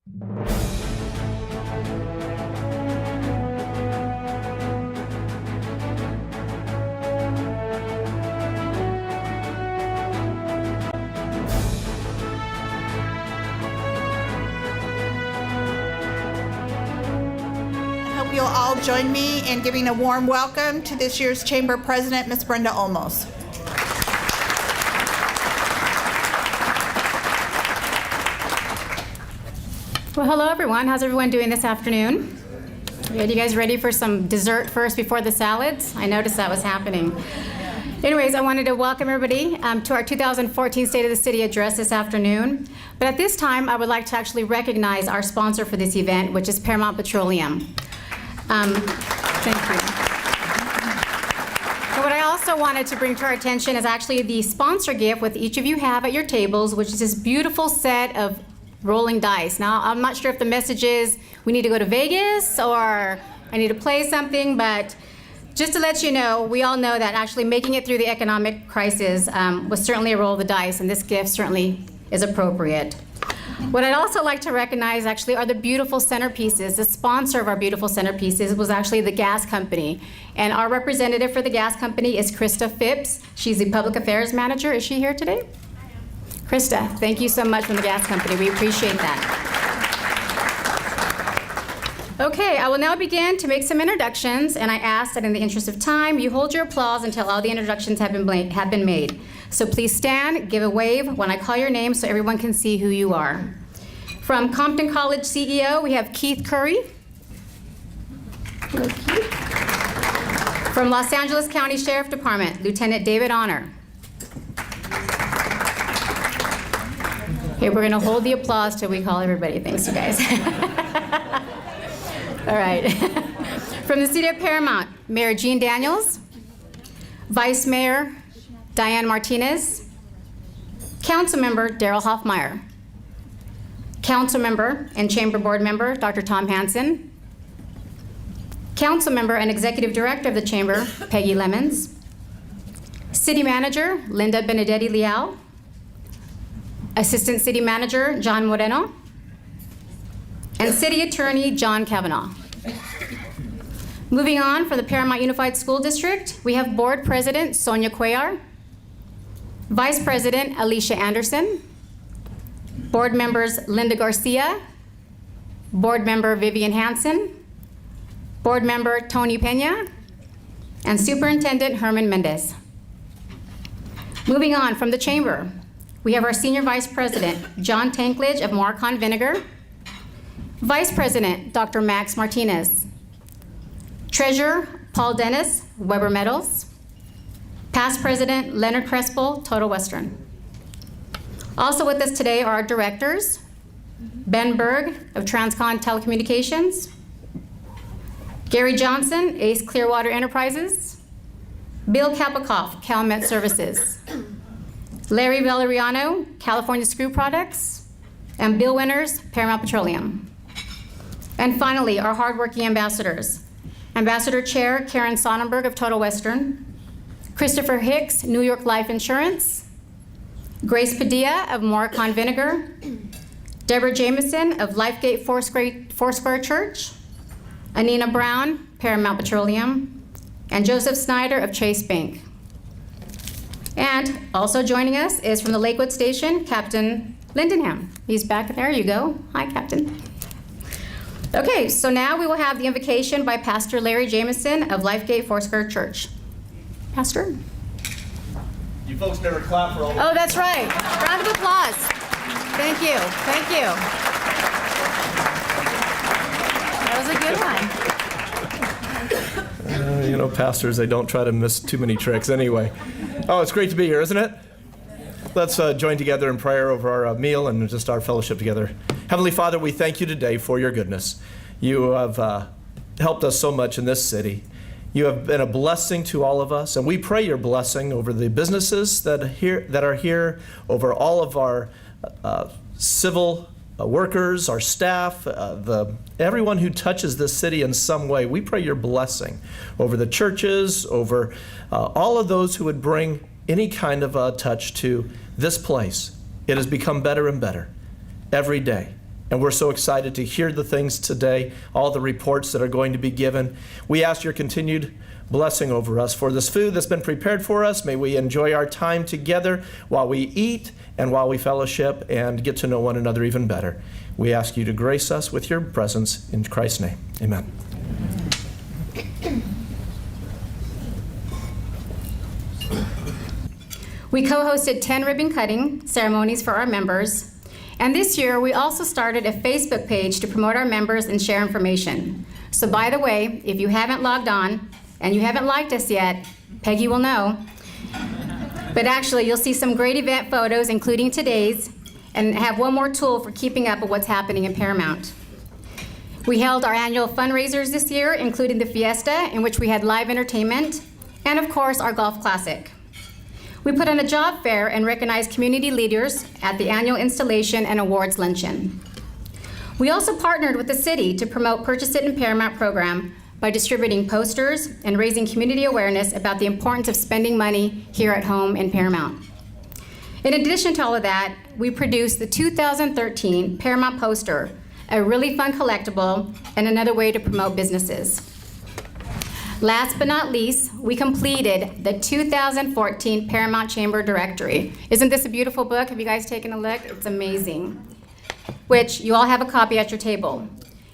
You'll all join me in giving a warm welcome to this year's Chamber President, Ms. Brenda Olmos. Well, hello everyone. How's everyone doing this afternoon? Are you guys ready for some dessert first before the salads? I noticed that was happening. Anyways, I wanted to welcome everybody to our 2014 State of the City address this afternoon. But at this time, I would like to actually recognize our sponsor for this event, which is Paramount Petroleum. Thank you. So what I also wanted to bring to our attention is actually the sponsor gift which each of you have at your tables, which is this beautiful set of rolling dice. Now, I'm not sure if the message is we need to go to Vegas or I need to play something, but just to let you know, we all know that actually making it through the economic crisis was certainly a roll of the dice, and this gift certainly is appropriate. What I'd also like to recognize actually are the beautiful centerpieces. The sponsor of our beautiful centerpieces was actually the gas company. And our representative for the gas company is Krista Phipps. She's the public affairs manager. Is she here today? I am. Krista, thank you so much from the gas company. We appreciate that. Okay, I will now begin to make some introductions, and I ask that in the interest of time, you hold your applause until all the introductions have been made. So please stand, give a wave when I call your name so everyone can see who you are. From Compton College CEO, we have Keith Curry. Hello, Keith. From Los Angeles County Sheriff Department, Lieutenant David Honor. Okay, we're gonna hold the applause till we call everybody. Thanks, you guys. All right. From the City of Paramount, Mayor Jean Daniels, Vice Mayor Diane Martinez, Councilmember Daryl Hoffmeyer, Councilmember and Chamber Board Member Dr. Tom Hansen, Councilmember and Executive Director of the Chamber Peggy Lemons, City Manager Linda Benedetti Leal, Assistant City Manager John Moreno, and City Attorney John Kavanaugh. Moving on from the Paramount Unified School District, we have Board President Sonia Cuellar, Vice President Alicia Anderson, Board Members Linda Garcia, Board Member Vivian Hansen, Board Member Tony Pena, and Superintendent Herman Mendez. Moving on from the Chamber, we have our Senior Vice President John Tanklage of Marcon Vinegar, Vice President Dr. Max Martinez, Treasurer Paul Dennis, Weber Metals, Past President Leonard Crespo, Total Western. Also with us today are our directors, Ben Berg of Transcon Telecommunications, Gary Johnson, Ace Clearwater Enterprises, Bill Kapikoff, CalMet Services, Larry Valeriano, California Screw Products, and Bill Winters, Paramount Petroleum. And finally, our hardworking ambassadors, Ambassador Chair Karen Sonnenberg of Total Western, Christopher Hicks, New York Life Insurance, Grace Padilla of Marcon Vinegar, Deborah Jameson of Lifegate Foursquare Church, Anina Brown, Paramount Petroleum, and Joseph Snyder of Chase Bank. And also joining us is from the Lakewood Station, Captain Lindenham. He's back. There you go. Hi, Captain. Okay, so now we will have the invocation by Pastor Larry Jameson of Lifegate Foursquare Church. Pastor? You folks never clap for all the... Oh, that's right. Round of applause. Thank you. Thank you. That was a good one. You know, pastors, they don't try to miss too many tricks anyway. Oh, it's great to be here, isn't it? Let's join together in prayer over our meal and just our fellowship together. Heavenly Father, we thank you today for your goodness. You have helped us so much in this city. You have been a blessing to all of us, and we pray your blessing over the businesses that are here, over all of our civil workers, our staff, everyone who touches this city in some way. We pray your blessing over the churches, over all of those who would bring any kind of a touch to this place. It has become better and better every day. And we're so excited to hear the things today, all the reports that are going to be given. We ask your continued blessing over us for this food that's been prepared for us. May we enjoy our time together while we eat and while we fellowship and get to know one another even better. We ask you to grace us with your presence in Christ's name. Amen. We co-hosted 10 ribbon cutting ceremonies for our members. And this year, we also started a Facebook page to promote our members and share information. So by the way, if you haven't logged on and you haven't liked us yet, Peggy will know. But actually, you'll see some great event photos, including today's, and have one more tool for keeping up with what's happening in Paramount. We held our annual fundraisers this year, including the Fiesta, in which we had live entertainment, and of course, our Golf Classic. We put on a job fair and recognized community leaders at the annual installation and awards luncheon. We also partnered with the city to promote Purchase It in Paramount program by distributing posters and raising community awareness about the importance of spending money here at home in Paramount. In addition to all of that, we produced the 2013 Paramount Poster, a really fun collectible and another way to promote businesses. Last but not least, we completed the 2014 Paramount Chamber Directory. Isn't this a beautiful book? Have you guys taken a look? It's amazing. Which you all have a copy at your table.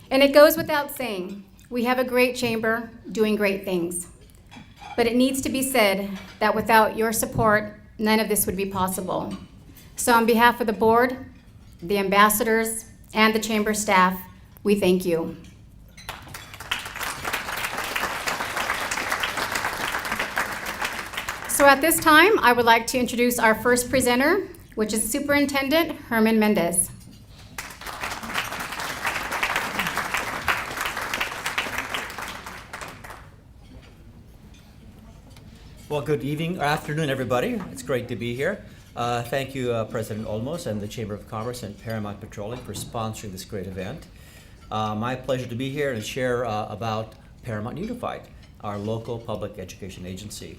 And it goes without saying, we have a great chamber doing great things. But it needs to be said that without your support, none of this would be possible. So on behalf of the board, the ambassadors, and the chamber staff, we thank you. So at this time, I would like to introduce our first presenter, which is Superintendent Herman Mendez. Well, good evening or afternoon, everybody. It's great to be here. Thank you, President Olmos and the Chamber of Commerce and Paramount Petroleum for sponsoring this great event. My pleasure to be here and share about Paramount Unified, our local public education agency.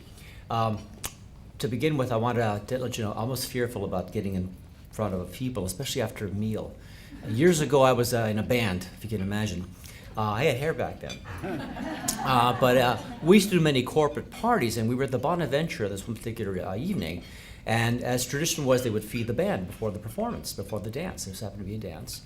To begin with, I want to let you know, I'm almost fearful about getting in front of people, especially after a meal. Years ago, I was in a band, if you can imagine. I had hair back then. But we used to do many corporate parties, and we were at the Bonaventure this one particular evening. And as tradition was, they would feed the band before the performance, before the dance. This happened to be a dance.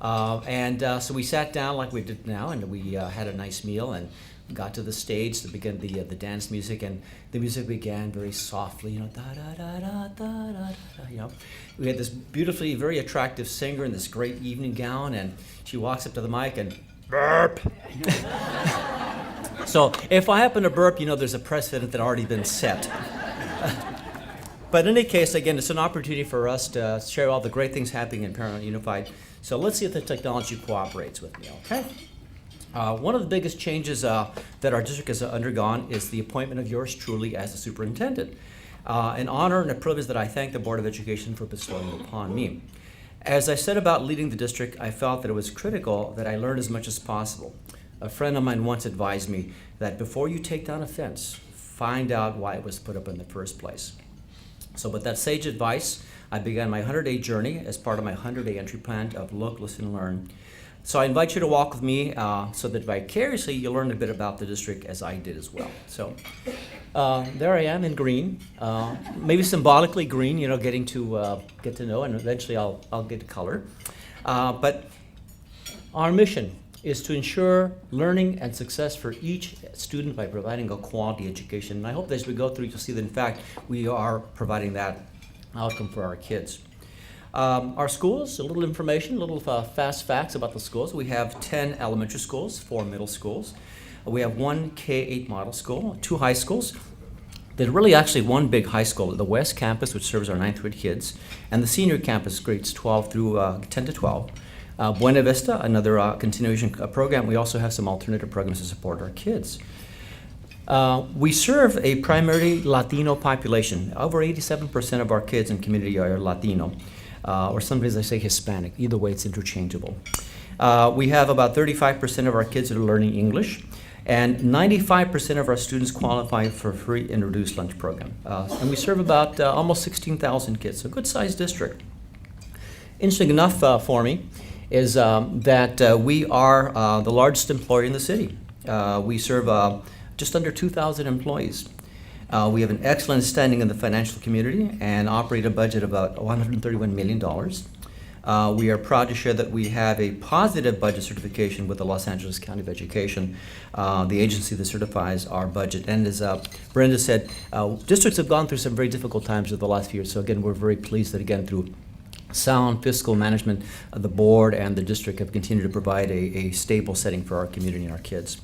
So we sat down like we did now, and we had a nice meal and got to the stage to begin the dance music, and the music began very softly, you know, da da da da da da da. You know, we had this beautifully, very attractive singer in this great evening gown, and she walks up to the mic and burp. So if I happen to burp, you know, there's a precedent that already been set. But in any case, again, it's an opportunity for us to share all the great things happening in Paramount Unified. So let's see if the technology cooperates with me, okay? One of the biggest changes that our district has undergone is the appointment of yours truly as the superintendent. An honor and a privilege that I thank the Board of Education for bestowing upon me. As I said about leading the district, I felt that it was critical that I learn as much as possible. A friend of mine once advised me that before you take down a fence, find out why it was put up in the first place. So with that sage advice, I began my 100-day journey as part of my 100-day entry plan of Look, Listen, and Learn. So I invite you to walk with me so that vicariously you'll learn a bit about the district as I did as well. So there I am in green, maybe symbolically green, you know, getting to get to know, and eventually I'll get color. But our mission is to ensure learning and success for each student by providing a quality education. And I hope that as we go through, you'll see that in fact we are providing that outcome for our kids. Our schools, a little information, a little fast facts about the schools. We have 10 elementary schools, 4 middle schools. We have 1 K-8 model school, 2 high schools. There's really actually 1 big high school, the West Campus, which serves our 9th grade kids, and the senior campus, grades 12 through 10 to 12. Buena Vista, another continuation program. We also have some alternative programs to support our kids. We serve a primarily Latino population. Over 87% of our kids in community are Latino. Or sometimes I say Hispanic. Either way, it's interchangeable. We have about 35% of our kids that are learning English, and 95% of our students qualify for a free and reduced lunch program. And we serve about almost 16,000 kids, so a good-sized district. Interesting enough for me is that we are the largest employer in the city. We serve just under 2,000 employees. We have an excellent standing in the financial community and operate a budget of about $131 million. We are proud to share that we have a positive budget certification with the Los Angeles County of Education, the agency that certifies our budget. And as Brenda said, districts have gone through some very difficult times over the last few years. So again, we're very pleased that again through sound fiscal management, the board and the district have continued to provide a stable setting for our community and our kids.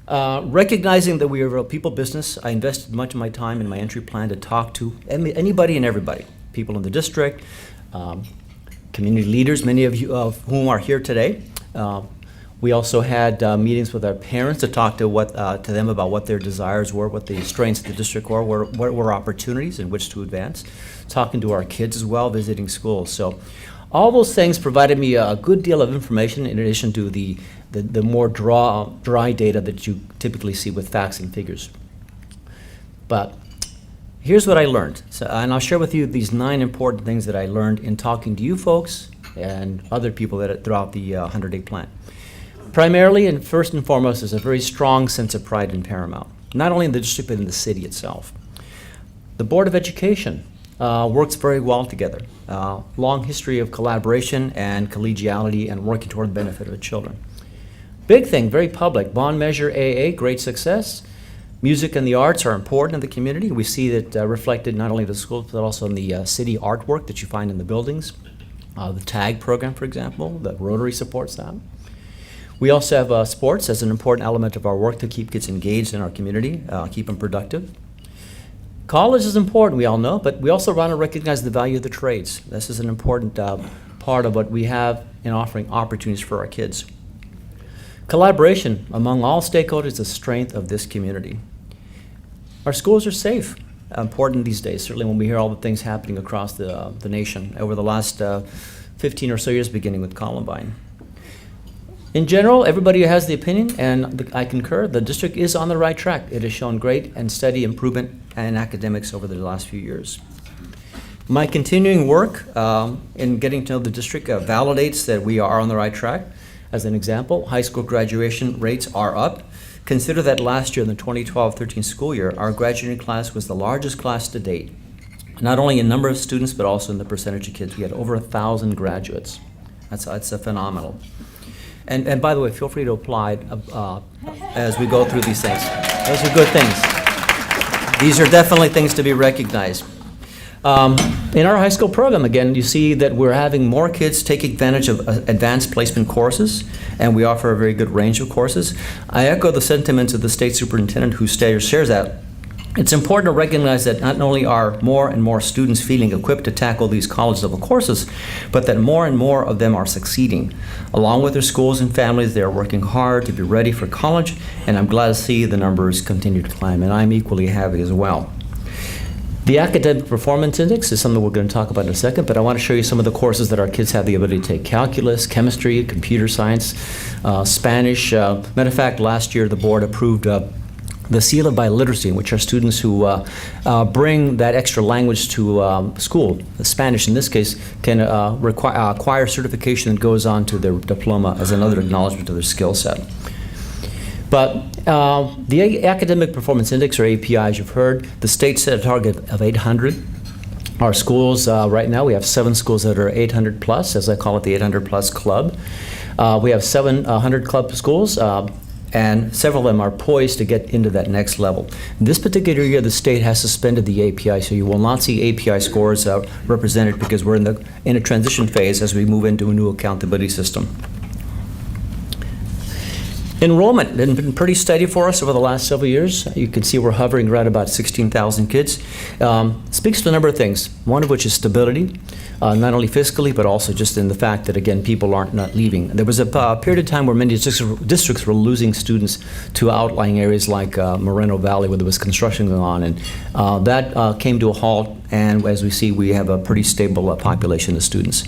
Recognizing that we are a people business, I invested much of my time in my entry plan to talk to anybody and everybody, people in the district, community leaders, many of you of whom are here today. We also had meetings with our parents to talk to them about what their desires were, what the strengths of the district were, what were opportunities in which to advance. Talking to our kids as well, visiting schools. So all those things provided me a good deal of information in addition to the more dry data that you typically see with facts and figures. But here's what I learned. And I'll share with you these 9 important things that I learned in talking to you folks and other people throughout the 100-day plan. Primarily and first and foremost is a very strong sense of pride in Paramount, not only in the district but in the city itself. The Board of Education works very well together. Long history of collaboration and collegiality and working toward the benefit of the children. Big thing, very public, bond measure AA, great success. Music and the arts are important in the community. We see that reflected not only in the schools but also in the city artwork that you find in the buildings. The TAG program, for example, that Rotary supports that. We also have sports as an important element of our work to keep kids engaged in our community, keep them productive. College is important, we all know, but we also want to recognize the value of the trades. This is an important part of what we have in offering opportunities for our kids. Collaboration among all stakeholders is the strength of this community. Our schools are safe, important these days, certainly when we hear all the things happening across the nation over the last 15 or so years, beginning with Columbine. In general, everybody has the opinion, and I concur, the district is on the right track. It has shown great and steady improvement in academics over the last few years. My continuing work in getting to know the district validates that we are on the right track. As an example, high school graduation rates are up. Consider that last year in the 2012-13 school year, our graduating class was the largest class to date. Not only in number of students, but also in the percentage of kids. We had over 1,000 graduates. That's a phenomenal. And by the way, feel free to apply as we go through these things. Those are good things. These are definitely things to be recognized. In our high school program, again, you see that we're having more kids take advantage of advanced placement courses, and we offer a very good range of courses. I echo the sentiments of the state superintendent who shares that. It's important to recognize that not only are more and more students feeling equipped to tackle these college-level courses, but that more and more of them are succeeding. Along with their schools and families, they are working hard to be ready for college, and I'm glad to see the numbers continue to climb, and I'm equally happy as well. The Academic Performance Index is something we're going to talk about in a second, but I want to show you some of the courses that our kids have the ability to take. Calculus, chemistry, computer science, Spanish. Matter of fact, last year the board approved the Seal of Biliteracy, in which are students who bring that extra language to school. Spanish, in this case, can acquire certification that goes on to their diploma as another acknowledgement of their skill set. But the Academic Performance Index, or API, as you've heard, the state set a target of 800. Our schools, right now, we have 7 schools that are 800 plus, as I call it, the 800 plus club. We have 700 club schools, and several of them are poised to get into that next level. This particular year, the state has suspended the API, so you will not see API scores represented because we're in a transition phase as we move into a new accountability system. Enrollment has been pretty steady for us over the last several years. You can see we're hovering right about 16,000 kids. Speaks to a number of things, one of which is stability, not only fiscally, but also just in the fact that, again, people aren't not leaving. There was a period of time where many districts were losing students to outlying areas like Moreno Valley, where there was construction going on, and that came to a halt, and as we see, we have a pretty stable population of students.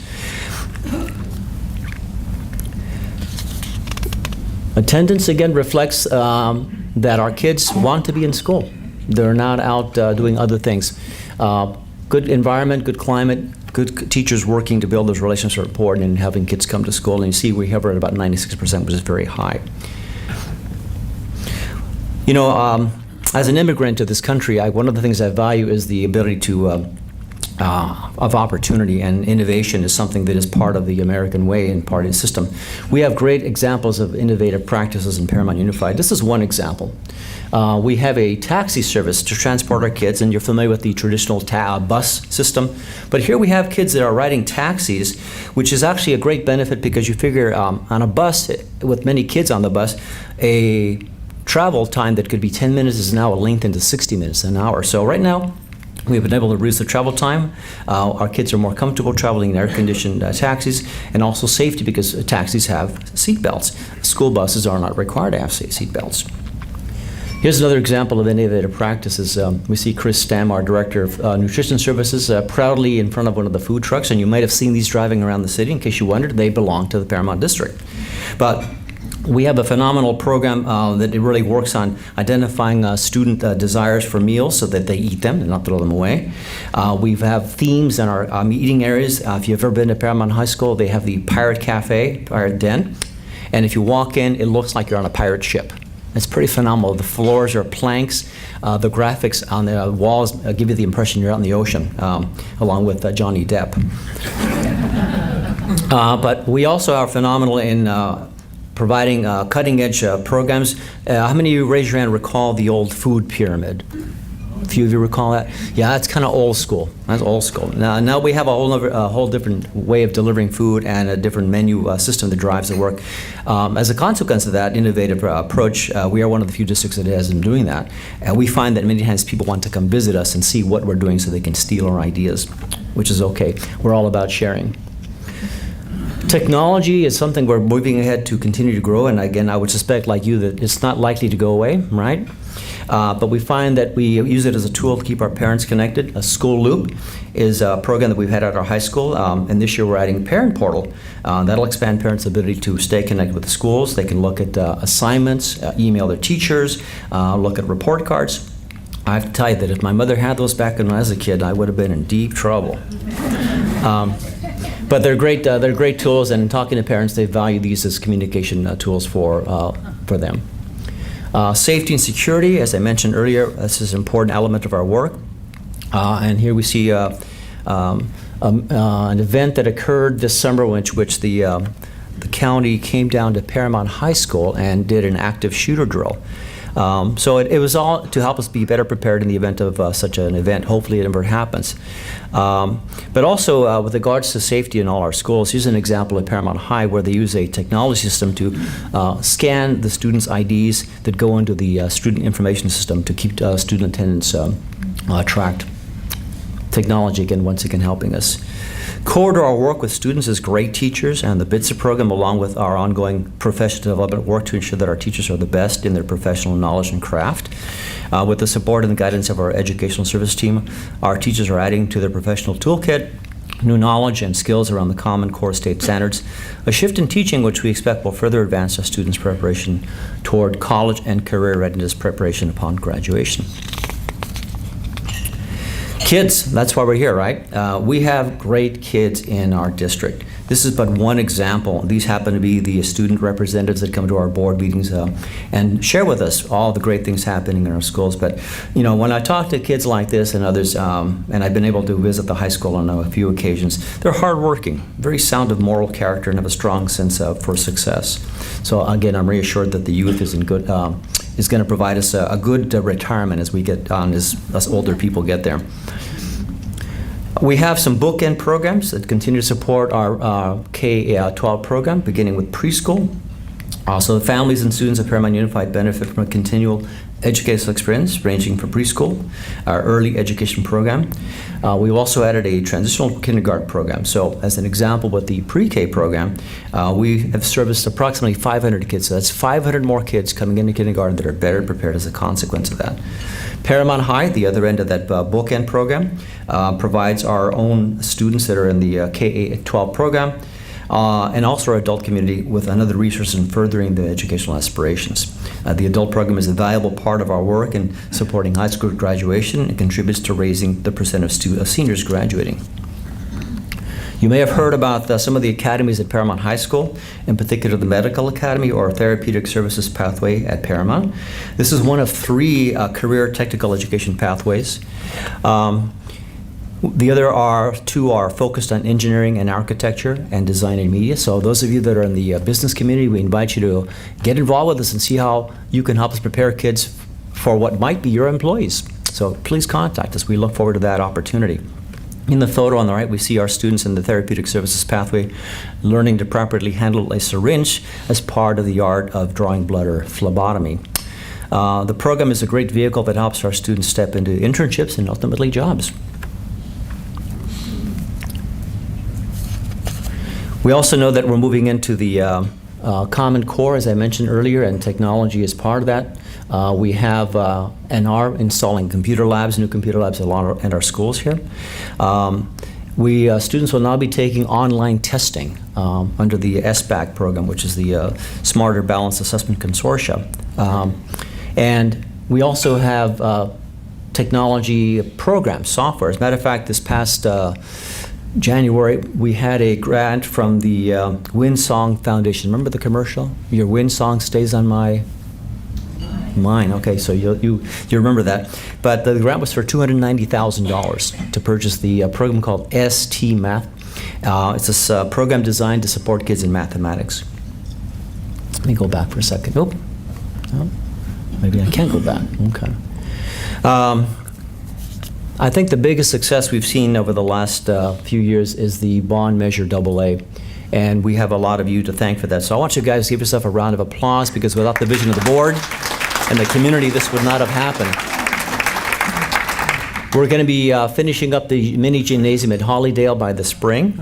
Attendance, again, reflects that our kids want to be in school. They're not out doing other things. Good environment, good climate, good teachers working to build those relationships are important in having kids come to school. And you see we hover at about 96%, which is very high. You know, as an immigrant to this country, one of the things I value is the ability to of opportunity, and innovation is something that is part of the American way and part of the system. We have great examples of innovative practices in Paramount Unified. This is one example. We have a taxi service to transport our kids, and you're familiar with the traditional bus system. But here we have kids that are riding taxis, which is actually a great benefit because you figure on a bus, with many kids on the bus, a travel time that could be 10 minutes is now lengthened to 60 minutes an hour. So right now, we've been able to reduce the travel time. Our kids are more comfortable traveling in air-conditioned taxis, and also safety because taxis have seat belts. School buses are not required to have seat belts. Here's another example of innovative practices. We see Chris Stam, our Director of Nutrition Services, proudly in front of one of the food trucks, and you might have seen these driving around the city. In case you wondered, they belong to the Paramount District. But we have a phenomenal program that it really works on identifying student desires for meals so that they eat them and not throw them away. We have themes in our eating areas. If you've ever been to Paramount High School, they have the Pirate Cafe, Pirate Den. And if you walk in, it looks like you're on a pirate ship. It's pretty phenomenal. The floors are planks. The graphics on the walls give you the impression you're out in the ocean, along with Johnny Depp. But we also are phenomenal in providing cutting-edge programs. How many of you, raise your hand, recall the old food pyramid? A few of you recall that? Yeah, that's kind of old school. That's old school. Now we have a whole different way of delivering food and a different menu system that drives the work. As a consequence of that innovative approach, we are one of the few districts that has been doing that. And we find that many times people want to come visit us and see what we're doing so they can steal our ideas, which is okay. We're all about sharing. Technology is something we're moving ahead to continue to grow, and again, I would suspect, like you, that it's not likely to go away, right? But we find that we use it as a tool to keep our parents connected. A School Loop is a program that we've had at our high school, and this year we're adding Parent Portal. That'll expand parents' ability to stay connected with the schools. They can look at assignments, email their teachers, look at report cards. I have to tell you that if my mother had those back when I was a kid, I would have been in deep trouble. But they're great tools, and in talking to parents, they value these as communication tools for them. Safety and security, as I mentioned earlier, this is an important element of our work. And here we see an event that occurred this summer, in which the county came down to Paramount High School and did an active shooter drill. So it was all to help us be better prepared in the event of such an event. Hopefully it never happens. But also with regards to safety in all our schools, here's an example at Paramount High where they use a technology system to scan the students' IDs that go into the student information system to keep student attendance tracked. Technology, again, once again, helping us. Core to our work with students is great teachers, and the BITSA program, along with our ongoing professional development work to ensure that our teachers are the best in their professional knowledge and craft. With the support and the guidance of our educational service team, our teachers are adding to their professional toolkit new knowledge and skills around the Common Core state standards, a shift in teaching which we expect will further advance our students' preparation toward college and career readiness preparation upon graduation. Kids, that's why we're here, right? We have great kids in our district. This is but one example. These happen to be the student representatives that come to our board meetings and share with us all the great things happening in our schools. But, you know, when I talk to kids like this and others, and I've been able to visit the high school on a few occasions, they're hardworking, very sound of moral character, and have a strong sense for success. So again, I'm reassured that the youth is in good, is going to provide us a good retirement as we get on, as us older people get there. We have some bookend programs that continue to support our K-12 program, beginning with preschool. So the families and students of Paramount Unified benefit from a continual educational experience ranging from preschool, our early education program. We've also added a transitional kindergarten program. So as an example with the pre-K program, we have serviced approximately 500 kids. So that's 500 more kids coming into kindergarten that are better prepared as a consequence of that. Paramount High, the other end of that bookend program, provides our own students that are in the K-12 program, and also our adult community with another resource in furthering the educational aspirations. The adult program is a valuable part of our work in supporting high school graduation and contributes to raising the percent of seniors graduating. You may have heard about some of the academies at Paramount High School, in particular the Medical Academy or Therapeutic Services Pathway at Paramount. This is one of 3 career technical education pathways. The other 2 are focused on engineering and architecture and design and media. So those of you that are in the business community, we invite you to get involved with us and see how you can help us prepare kids for what might be your employees. So please contact us. We look forward to that opportunity. In the photo on the right, we see our students in the Therapeutic Services Pathway learning to properly handle a syringe as part of the art of drawing blood or phlebotomy. The program is a great vehicle that helps our students step into internships and ultimately jobs. We also know that we're moving into the Common Core, as I mentioned earlier, and technology is part of that. We have and are installing computer labs, new computer labs at our schools here. Students will now be taking online testing under the SBAC program, which is the Smarter Balanced Assessment Consortia. And we also have technology programs, software. As a matter of fact, this past January, we had a grant from the Winsong Foundation. Remember the commercial? Your Winsong stays on my mind. Okay, so you remember that. But the grant was for $290,000 to purchase the program called ST Math. It's a program designed to support kids in mathematics. Let me go back for a second. Oh, maybe I can't go back. Okay. I think the biggest success we've seen over the last few years is the bond measure AA, and we have a lot of you to thank for that. So I want you guys to give yourself a round of applause, because without the vision of the board and the community, this would not have happened. We're going to be finishing up the mini gymnasium at Hollydale by the spring.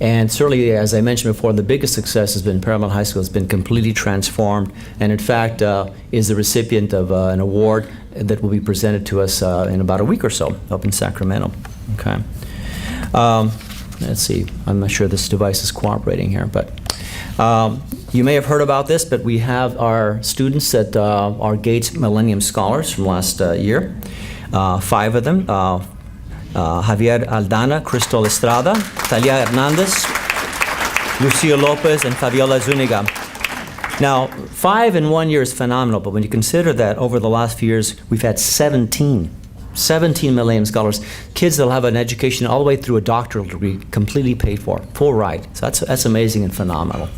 And certainly, as I mentioned before, the biggest success has been Paramount High School has been completely transformed, and in fact is the recipient of an award that will be presented to us in about a week or so up in Sacramento. Okay. Let's see. I'm not sure this device is cooperating here, but you may have heard about this, but we have our students that are Gates Millennium Scholars from last year. 5 of them. Javier Aldana, Crystal Estrada, Talia Hernandez, Lucio Lopez, and Fabiola Zuniga. Now, 5 in 1 year is phenomenal, but when you consider that over the last few years, we've had 17 Millennium Scholars, kids that'll have an education all the way through a doctoral degree, completely paid for, full ride. So that's amazing and phenomenal.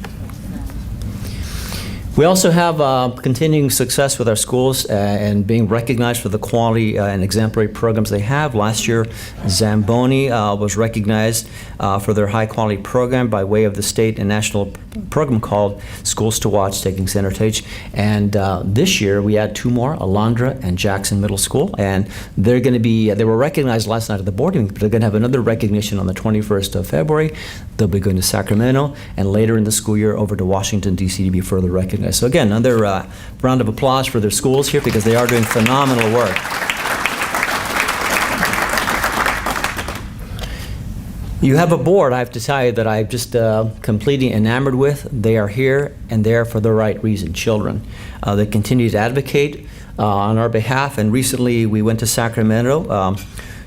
We also have continuing success with our schools and being recognized for the quality and exemplary programs they have. Last year, Zamboni was recognized for their high-quality program by way of the state and national program called Schools to Watch, taking center stage. And this year, we had 2 more, Alondra and Jackson Middle School. And they're going to be, they were recognized last night at the board meeting, but they're going to have another recognition on the 21st of February. They'll be going to Sacramento, and later in the school year over to Washington, D.C. to be further recognized. So again, another round of applause for their schools here, because they are doing phenomenal work. You have a board, I have to tell you, that I'm just completely enamored with. They are here and there for the right reason, children. They continue to advocate on our behalf, and recently we went to Sacramento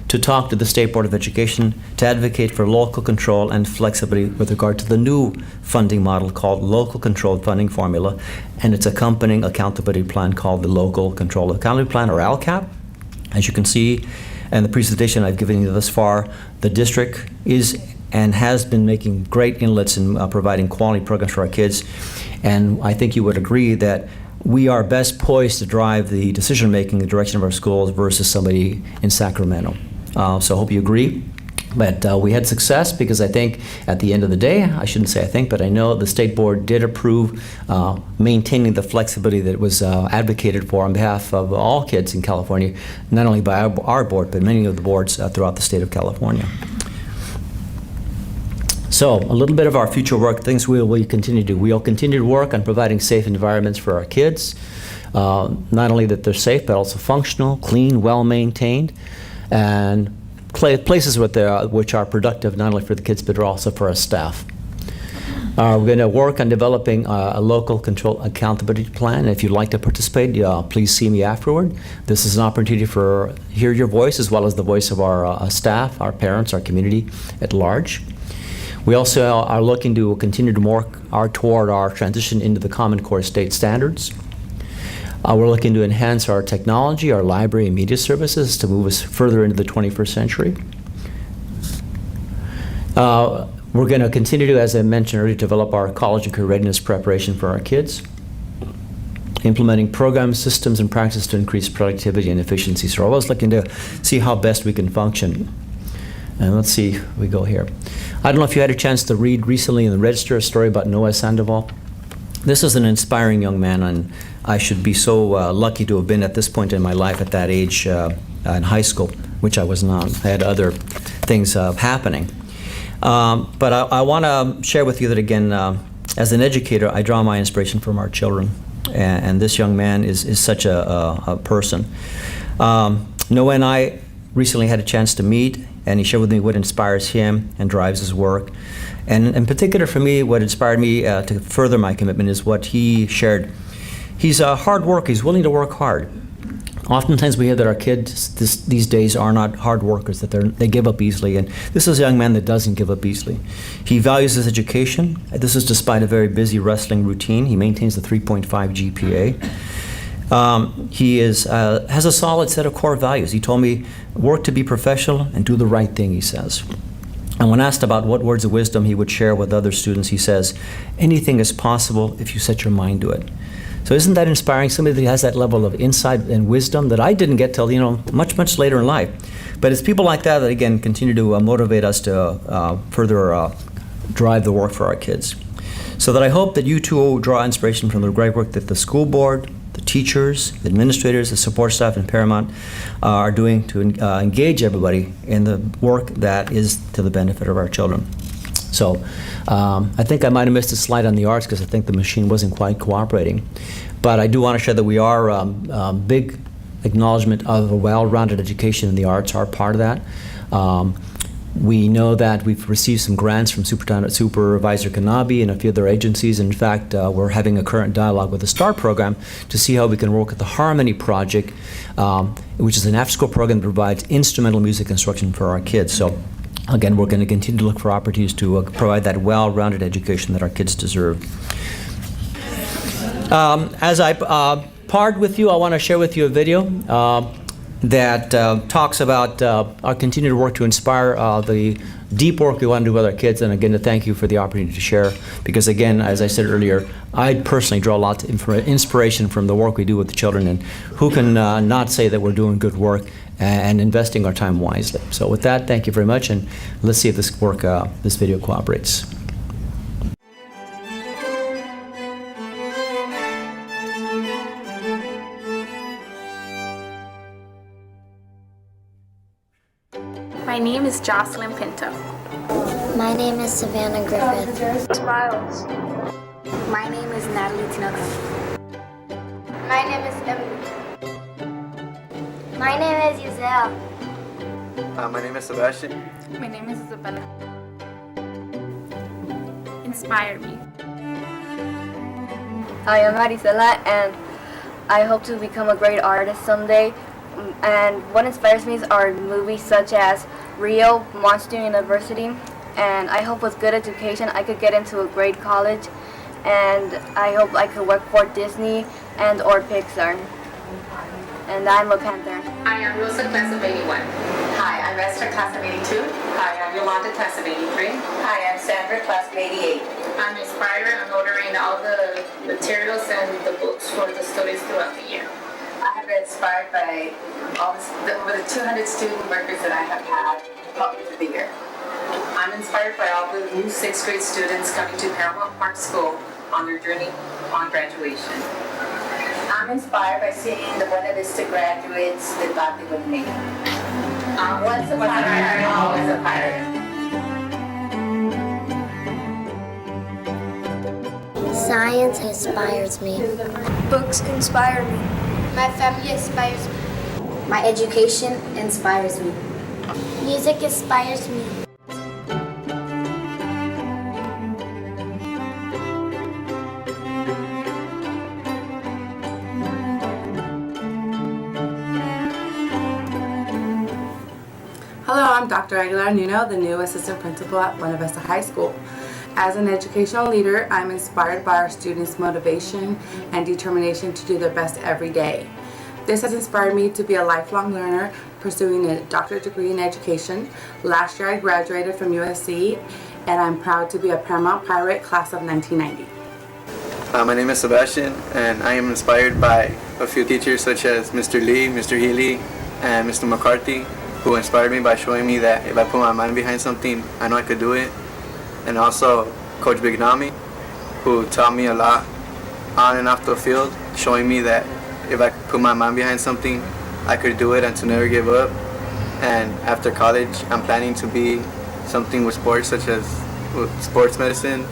to talk to the State Board of Education to advocate for local control and flexibility with regard to the new funding model called Local Controlled Funding Formula, and its accompanying accountability plan called the Local Controlled Accountability Plan, or LCAP. As you can see in the presentation I've given you thus far, the district is and has been making great inlets in providing quality programs for our kids, and I think you would agree that we are best poised to drive the decision-making in the direction of our schools versus somebody in Sacramento. So I hope you agree. But we had success because I think at the end of the day, I shouldn't say I think, but I know the State Board did approve maintaining the flexibility that was advocated for on behalf of all kids in California, not only by our board, but many of the boards throughout the state of California. So a little bit of our future work, things we will continue to do. We'll continue to work on providing safe environments for our kids, not only that they're safe, but also functional, clean, well-maintained, and places which are productive not only for the kids, but also for our staff. We're going to work on developing a local control accountability plan. If you'd like to participate, please see me afterward. This is an opportunity to hear your voice as well as the voice of our staff, our parents, our community at large. We also are looking to continue to work toward our transition into the Common Core state standards. We're looking to enhance our technology, our library and media services to move us further into the 21st century. We're going to continue to, as I mentioned earlier, develop our college and career readiness preparation for our kids, implementing programs, systems, and practices to increase productivity and efficiency. So we're always looking to see how best we can function. And let's see, we go here. I don't know if you had a chance to read recently in the Register a story about Noah Sandoval. This is an inspiring young man, and I should be so lucky to have been at this point in my life at that age in high school, which I was not. I had other things happening. But I want to share with you that, again, as an educator, I draw my inspiration from our children. And this young man is such a person. Noah and I recently had a chance to meet, and he shared with me what inspires him and drives his work. And in particular for me, what inspired me to further my commitment is what he shared. He's a hard worker. He's willing to work hard. Oftentimes we hear that our kids these days are not hard workers, that they give up easily, and this is a young man that doesn't give up easily. He values his education. This is despite a very busy wrestling routine. He maintains a 3.5 GPA. He has a solid set of core values. He told me, work to be professional and do the right thing, he says. And when asked about what words of wisdom he would share with other students, he says, anything is possible if you set your mind to it. So isn't that inspiring? Somebody that has that level of insight and wisdom that I didn't get till, much later in life. But it's people like that again, continue to motivate us to further drive the work for our kids. So that I hope that you too will draw inspiration from the great work that the school board, the teachers, the administrators, the support staff in Paramount are doing to engage everybody in the work that is to the benefit of our children. So I think I might have missed a slide on the arts because I think the machine wasn't quite cooperating. But I do want to share that we are big acknowledgement of a well-rounded education in the arts are part of that. We know that we've received some grants from Supervisor Kanabi and a few other agencies. In fact, we're having a current dialogue with the STAR program to see how we can work with the Harmony Project, which is an after-school program that provides instrumental music instruction for our kids. So again, we're going to continue to look for opportunities to provide that well-rounded education that our kids deserve. As I part with you, I want to share with you a video that talks about our continued work to inspire the deep work we want to do with our kids. And again, to thank you for the opportunity to share. Because again, as I said earlier, I personally draw a lot of inspiration from the work we do with the children. And who can not say that we're doing good work and investing our time wisely. So with that, thank you very much, and let's see if this video cooperates. My name is Jocelyn Pinto. My name is Savannah Griffith. Smiles. My name is Natalie Tinoco. My name is Emily. My name is Giselle. My name is Sebastian. My name is Isabella. Inspire me. Hi, I'm Marisela, and I hope to become a great artist someday. And what inspires me are movies such as Rio, Monster University, and I hope with good education I could get into a great college, and I hope I could work for Disney and or Pixar. And I'm a Panther. Hi, I'm Rosa, class of 81. Hi, I'm Esther, class of 82. Hi, I'm Yolanda, class of 83. Hi, I'm Sandra, class of 88. I'm Inspire. I'm ordering all the materials and the books for the students throughout the year. I have been inspired by over the 200 student workers that I have had help me through the year. I'm inspired by all the new 6th grade students coming to Paramount Park School on their journey on graduation. I'm inspired by seeing the Buena Vista graduates debating with me. Once a pirate, always a pirate. Science inspires me. Books inspire me. My family inspires me. My education inspires me. Music inspires me. Hello, I'm Dr. Aguilar Nuno, the new assistant principal at Buena Vista High School. As an educational leader, I'm inspired by our students' motivation and determination to do their best every day. This has inspired me to be a lifelong learner, pursuing a doctorate degree in education. Last year I graduated from USC, and I'm proud to be a Paramount Pirate class of 1990. My name is Sebastian, and I am inspired by a few teachers such as Mr. Lee, Mr. Healy, and Mr. McCarthy, who inspired me by showing me that if I put my mind behind something, I know I could do it. And also Coach Bignami, who taught me a lot on and off the field, showing me that if I put my mind behind something, I could do it and to never give up. And after college, I'm planning to be something with sports, such as with sports medicine,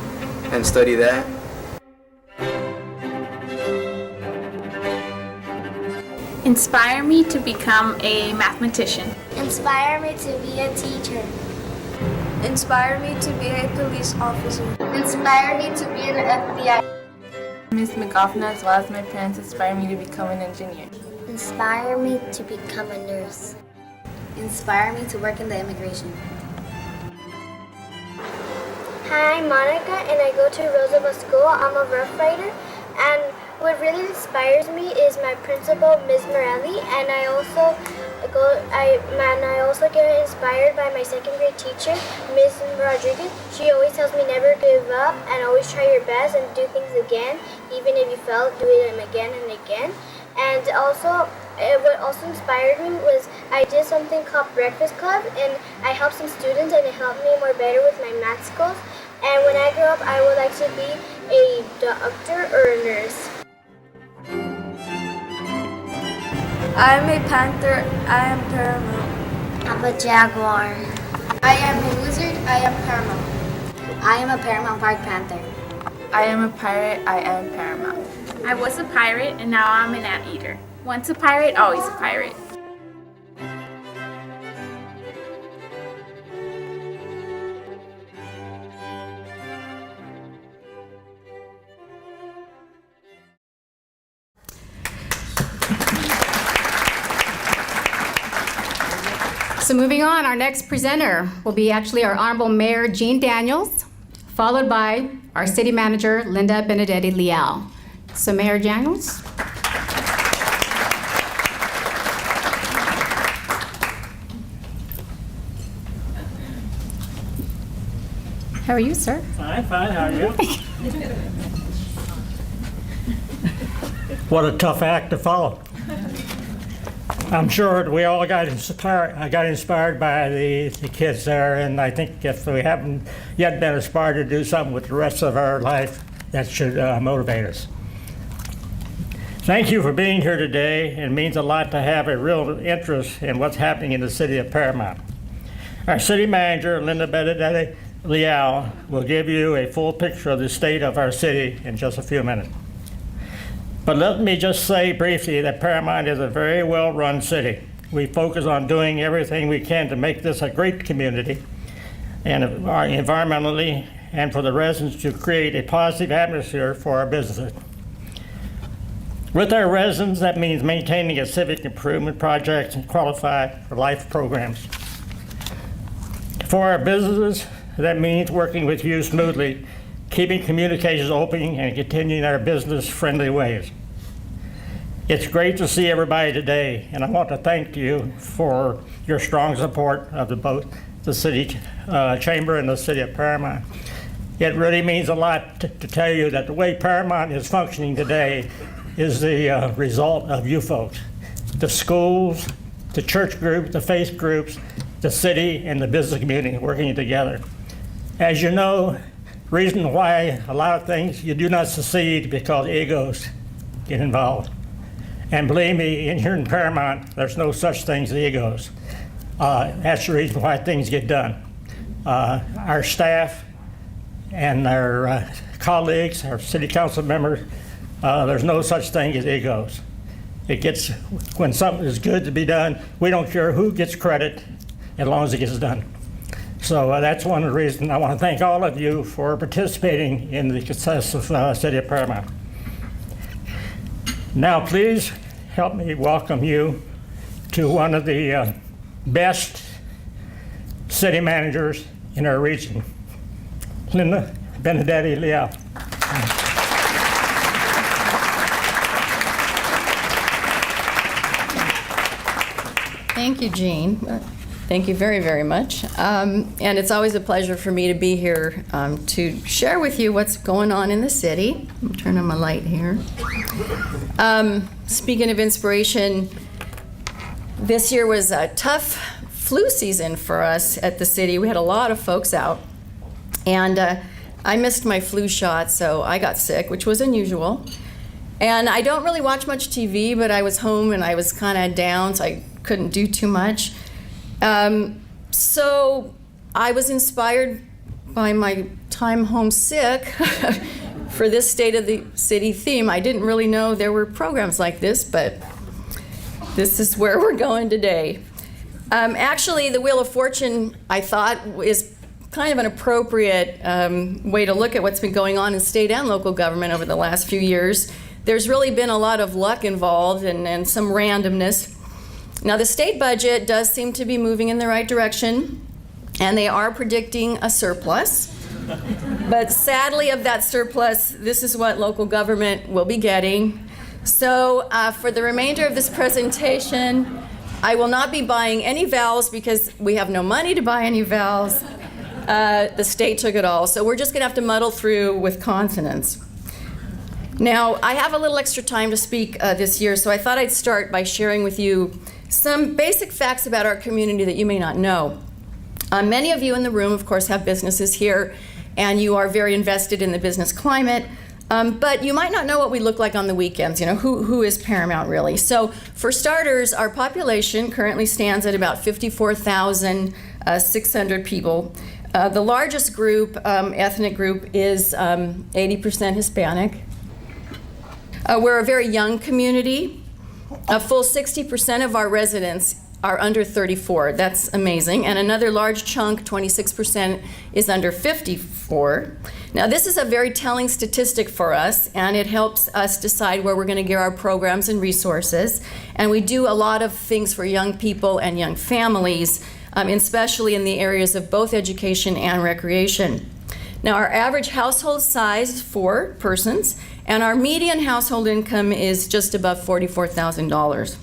and study that. Inspire me to become a mathematician. Inspire me to be a teacher. Inspire me to be a police officer. Inspire me to be an FBI. Ms. McGoffin, as well as my parents, inspire me to become an engineer. Inspire me to become a nurse. Inspire me to work in the immigration. Hi, I'm Monica, and I go to Roosevelt School. I'm a Rough Rider, and what really inspires me is my principal, Ms. Morelli, and I also get inspired by my second grade teacher, Ms. Rodriguez. She always tells me never give up and always try your best and do things again, even if you fail, do them again and again. And also, what also inspired me was I did something called Breakfast Club, and I helped some students, and it helped me more better with my math skills. And when I grow up, I would like to be a doctor or a nurse. I'm a panther. I am Paramount. I'm a jaguar. I am a lizard. I am Paramount. I am a Paramount Park panther. I am a pirate. I am Paramount. I was a pirate and now I'm an anteater. Once a pirate, always a pirate. So moving on, our next presenter will be actually our Honorable Mayor Jean Daniels, followed by our City Manager Linda Benedetti Leal. So Mayor Daniels. How are you, sir? Fine, how are you? What a tough act to follow. I'm sure we all got inspired. I got inspired by the kids there, and I think if we haven't yet been inspired to do something with the rest of our life, that should motivate us. Thank you for being here today. It means a lot to have a real interest in what's happening in the city of Paramount. Our city manager, Linda Benedetti Leal, will give you a full picture of the state of our city in just a few minutes. But let me just say briefly that Paramount is a very well-run city. We focus on doing everything we can to make this a great community, and environmentally, and for the residents to create a positive atmosphere for our businesses. With our residents, that means maintaining a civic improvement project and qualify for life programs. For our businesses, that means working with you smoothly, keeping communications open, and continuing our business-friendly ways. It's great to see everybody today, and I want to thank you for your strong support of both the City Chamber and the City of Paramount. It really means a lot to tell you that the way Paramount is functioning today is the result of you folks. The schools, the church groups, the faith groups, the city, and the business community working together. As you know, reason why a lot of things you do not succeed because egos get involved. And believe me, here in Paramount, there's no such thing as egos. That's the reason why things get done. Our staff and our colleagues, our city council members, there's no such thing as egos. It gets, when something is good to be done, we don't care who gets credit as long as it gets done. So that's one of the reasons I want to thank all of you for participating in the success of City of Paramount. Now please help me welcome you to one of the best city managers in our region. Linda Benedetti Leal. Thank you, Jean. Thank you very, very much. And it's always a pleasure for me to be here to share with you what's going on in the city. I'm turning on my light here. Speaking of inspiration, this year was a tough flu season for us at the city. We had a lot of folks out. And I missed my flu shot, so I got sick, which was unusual. And I don't really watch much TV, but I was home and I was kind of down, so I couldn't do too much. So I was inspired by my time home sick for this State of the City theme. I didn't really know there were programs like this, but this is where we're going today. Actually, the Wheel of Fortune, I thought, is kind of an appropriate way to look at what's been going on in state and local government over the last few years. There's really been a lot of luck involved and some randomness. Now, the state budget does seem to be moving in the right direction, and they are predicting a surplus. But sadly, of that surplus, this is what local government will be getting. So for the remainder of this presentation, I will not be buying any vowels because we have no money to buy any vowels. The state took it all. So we're just going to have to muddle through with consonants. Now, I have a little extra time to speak this year, so I thought I'd start by sharing with you some basic facts about our community that you may not know. Many of you in the room, of course, have businesses here, and you are very invested in the business climate, but you might not know what we look like on the weekends. You know, who is Paramount really? So for starters, our population currently stands at about 54,600 people. The largest group, ethnic group, is 80% Hispanic. We're a very young community. A full 60% of our residents are under 34. That's amazing. And another large chunk, 26%, is under 54. Now, this is a very telling statistic for us, and it helps us decide where we're going to gear our programs and resources. And we do a lot of things for young people and young families, especially in the areas of both education and recreation. Now, our average household size is 4 persons, and our median household income is just above $44,000.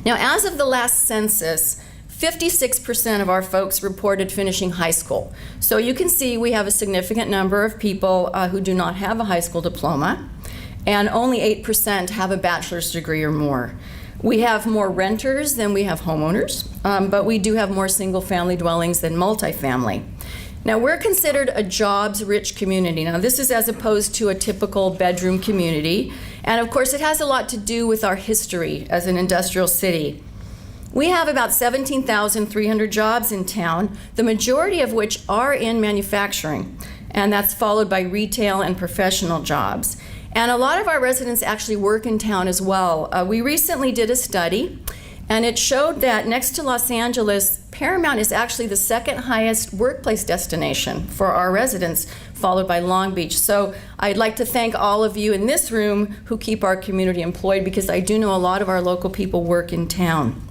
Now, as of the last census, 56% of our folks reported finishing high school. So you can see we have a significant number of people who do not have a high school diploma, and only 8% have a bachelor's degree or more. We have more renters than we have homeowners, but we do have more single-family dwellings than multifamily. Now, we're considered a jobs-rich community. Now, this is as opposed to a typical bedroom community. And of course, it has a lot to do with our history as an industrial city. We have about 17,300 jobs in town, the majority of which are in manufacturing. And that's followed by retail and professional jobs. And a lot of our residents actually work in town as well. We recently did a study, and it showed that next to Los Angeles, Paramount is actually the second highest workplace destination for our residents, followed by Long Beach. So I'd like to thank all of you in this room who keep our community employed, because I do know a lot of our local people work in town.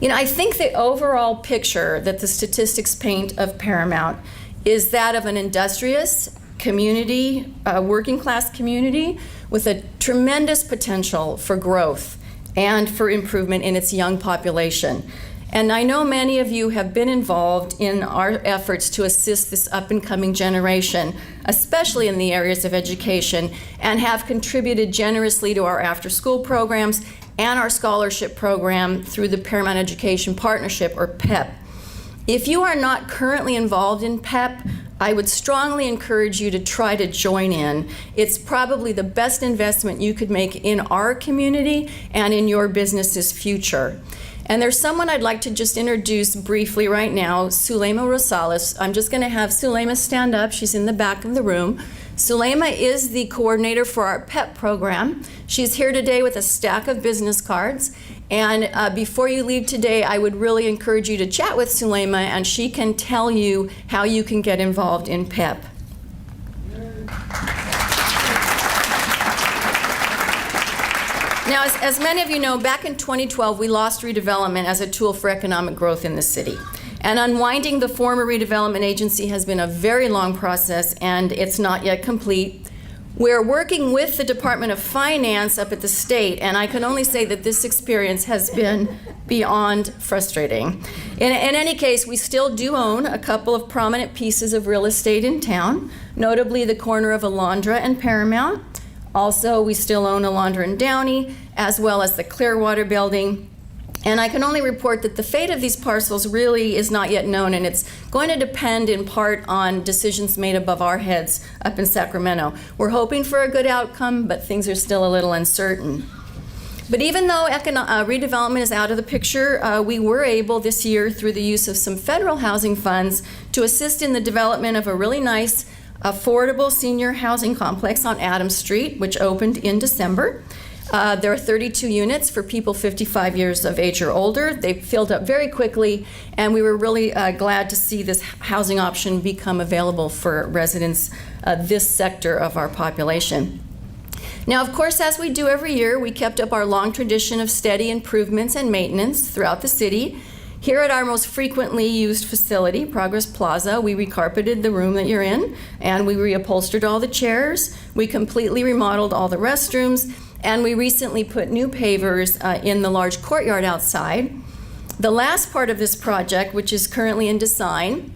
You know, I think the overall picture that the statistics paint of Paramount is that of an industrious community, working class community with a tremendous potential for growth and for improvement in its young population. And I know many of you have been involved in our efforts to assist this up-and-coming generation, especially in the areas of education, and have contributed generously to our after-school programs and our scholarship program through the Paramount Education Partnership, or PEP. If you are not currently involved in PEP, I would strongly encourage you to try to join in. It's probably the best investment you could make in our community and in your business's future. And there's someone I'd like to just introduce briefly right now, Sulema Rosales. I'm just going to have Sulema stand up. She's in the back of the room. Sulema is the coordinator for our PEP program. She's here today with a stack of business cards. And before you leave today, I would really encourage you to chat with Sulema, and she can tell you how you can get involved in PEP. Now, as many of you know, back in 2012, we lost redevelopment as a tool for economic growth in the city. And unwinding the former redevelopment agency has been a very long process, and it's not yet complete. We're working with the Department of Finance up at the state, and I can only say that this experience has been beyond frustrating. In any case, we still do own a couple of prominent pieces of real estate in town, notably the corner of Alondra and Paramount. Also, we still own Alondra and Downey, as well as the Clearwater building. And I can only report that the fate of these parcels really is not yet known, and it's going to depend in part on decisions made above our heads up in Sacramento. We're hoping for a good outcome, but things are still a little uncertain. But even though redevelopment is out of the picture, we were able this year, through the use of some federal housing funds, to assist in the development of a really nice, affordable senior housing complex on Adams Street, which opened in December. There are 32 units for people 55 years of age or older. They filled up very quickly, and we were really glad to see this housing option become available for residents this sector of our population. Now, of course, as we do every year, we kept up our long tradition of steady improvements and maintenance throughout the city. Here at our most frequently used facility, Progress Plaza, we recarpeted the room that you're in, and we reupholstered all the chairs. We completely remodeled all the restrooms, and we recently put new pavers in the large courtyard outside. The last part of this project, which is currently in design,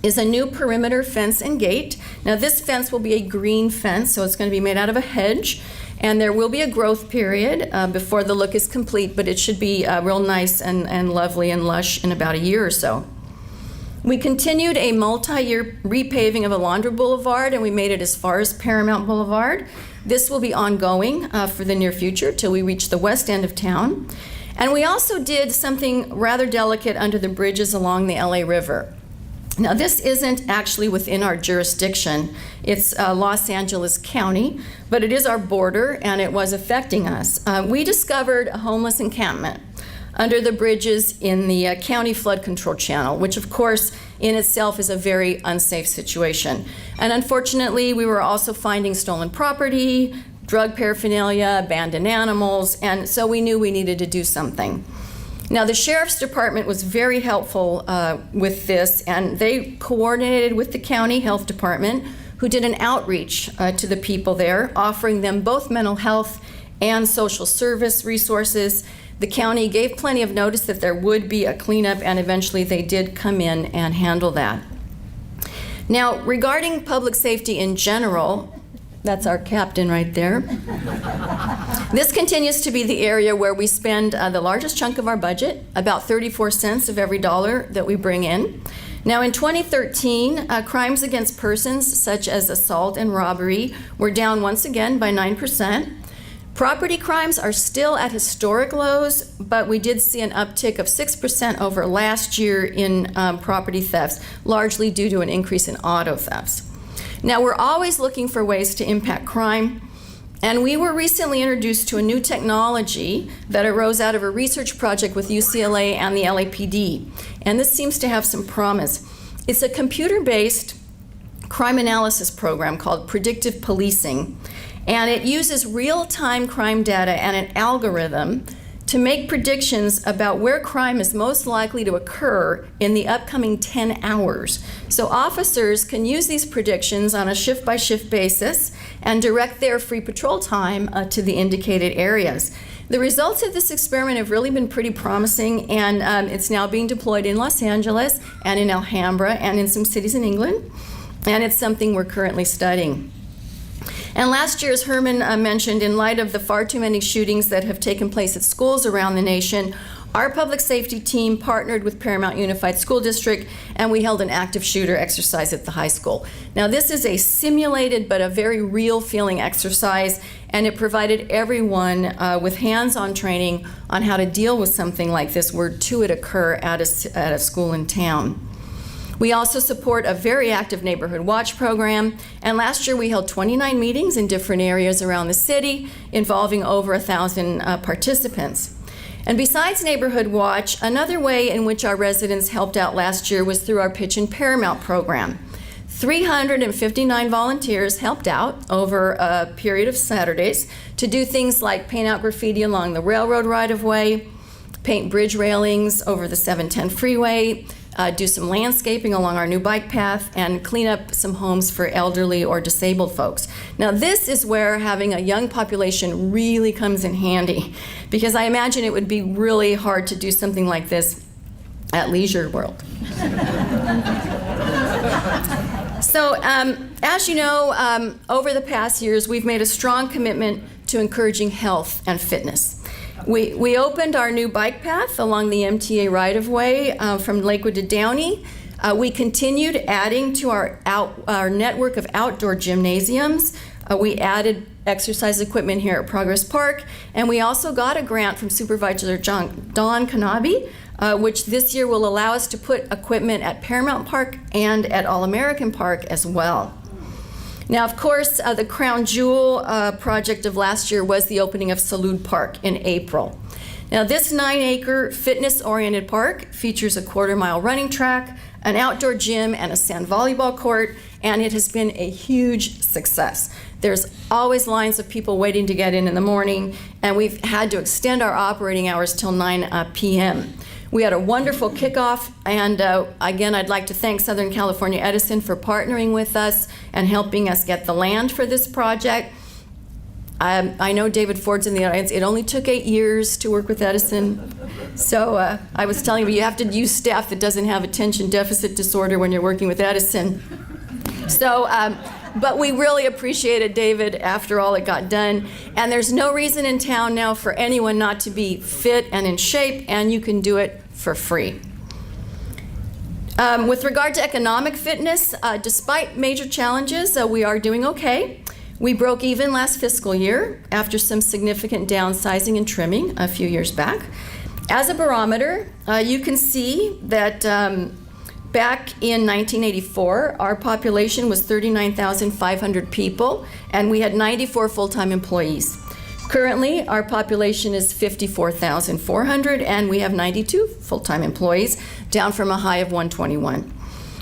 is a new perimeter fence and gate. Now, this fence will be a green fence, so it's going to be made out of a hedge, and there will be a growth period before the look is complete, but it should be real nice and lovely and lush in about a year or so. We continued a multi-year repaving of Alondra Boulevard, and we made it as far as Paramount Boulevard. This will be ongoing for the near future till we reach the west end of town. And we also did something rather delicate under the bridges along the LA River. Now, this isn't actually within our jurisdiction. It's Los Angeles County, but it is our border, and it was affecting us. We discovered a homeless encampment under the bridges in the county flood control channel, which of course in itself is a very unsafe situation. And unfortunately, we were also finding stolen property, drug paraphernalia, abandoned animals, and so we knew we needed to do something. Now, the Sheriff's Department was very helpful with this, and they coordinated with the County Health Department, who did an outreach to the people there, offering them both mental health and social service resources. The county gave plenty of notice that there would be a cleanup, and eventually they did come in and handle that. Now, regarding public safety in general, that's our captain right there. This continues to be the area where we spend the largest chunk of our budget, about 34 cents of every dollar that we bring in. Now, in 2013, crimes against persons such as assault and robbery were down once again by 9%. Property crimes are still at historic lows, but we did see an uptick of 6% over last year in property thefts, largely due to an increase in auto thefts. Now, we're always looking for ways to impact crime, and we were recently introduced to a new technology that arose out of a research project with UCLA and the LAPD, and this seems to have some promise. It's a computer-based crime analysis program called predictive policing, and it uses real-time crime data and an algorithm to make predictions about where crime is most likely to occur in the upcoming 10 hours. So officers can use these predictions on a shift-by-shift basis and direct their free patrol time to the indicated areas. The results of this experiment have really been pretty promising, and it's now being deployed in Los Angeles and in Alhambra and in some cities in England, and it's something we're currently studying. And last year, as Herman mentioned, in light of the far too many shootings that have taken place at schools around the nation, our public safety team partnered with Paramount Unified School District, and we held an active shooter exercise at the high school. Now, this is a simulated but a very real feeling exercise, and it provided everyone with hands-on training on how to deal with something like this were to it occur at a school in town. We also support a very active neighborhood watch program, and last year we held 29 meetings in different areas around the city involving over 1,000 participants. And besides Neighborhood Watch, another way in which our residents helped out last year was through our Pitch and Paramount program. 359 volunteers helped out over a period of Saturdays to do things like paint out graffiti along the railroad right-of-way, paint bridge railings over the 710 freeway, do some landscaping along our new bike path, and clean up some homes for elderly or disabled folks. Now, this is where having a young population really comes in handy, because I imagine it would be really hard to do something like this at Leisure World. So, as you know, over the past years, we've made a strong commitment to encouraging health and fitness. We opened our new bike path along the MTA right-of-way from Lakewood to Downey. We continued adding to our network of outdoor gymnasiums. We added exercise equipment here at Progress Park, and we also got a grant from Supervisor Don Kanabe, which this year will allow us to put equipment at Paramount Park and at All-American Park as well. Now, of course, the crown jewel project of last year was the opening of Salud Park in April. Now, this 9-acre fitness-oriented park features a quarter-mile running track, an outdoor gym, and a sand volleyball court, and it has been a huge success. There's always lines of people waiting to get in the morning, and we've had to extend our operating hours till 9 p.m. We had a wonderful kickoff, and again, I'd like to thank Southern California Edison for partnering with us and helping us get the land for this project. I know David Ford's in the audience. It only took 8 years to work with Edison. So I was telling you have to use staff that doesn't have attention deficit disorder when you're working with Edison. So, but we really appreciated David after all it got done. And there's no reason in town now for anyone not to be fit and in shape, and you can do it for free. With regard to economic fitness, despite major challenges, we are doing okay. We broke even last fiscal year after some significant downsizing and trimming a few years back. As a barometer, you can see that back in 1984, our population was 39,500 people, and we had 94 full-time employees. Currently, our population is 54,400, and we have 92 full-time employees, down from a high of 121.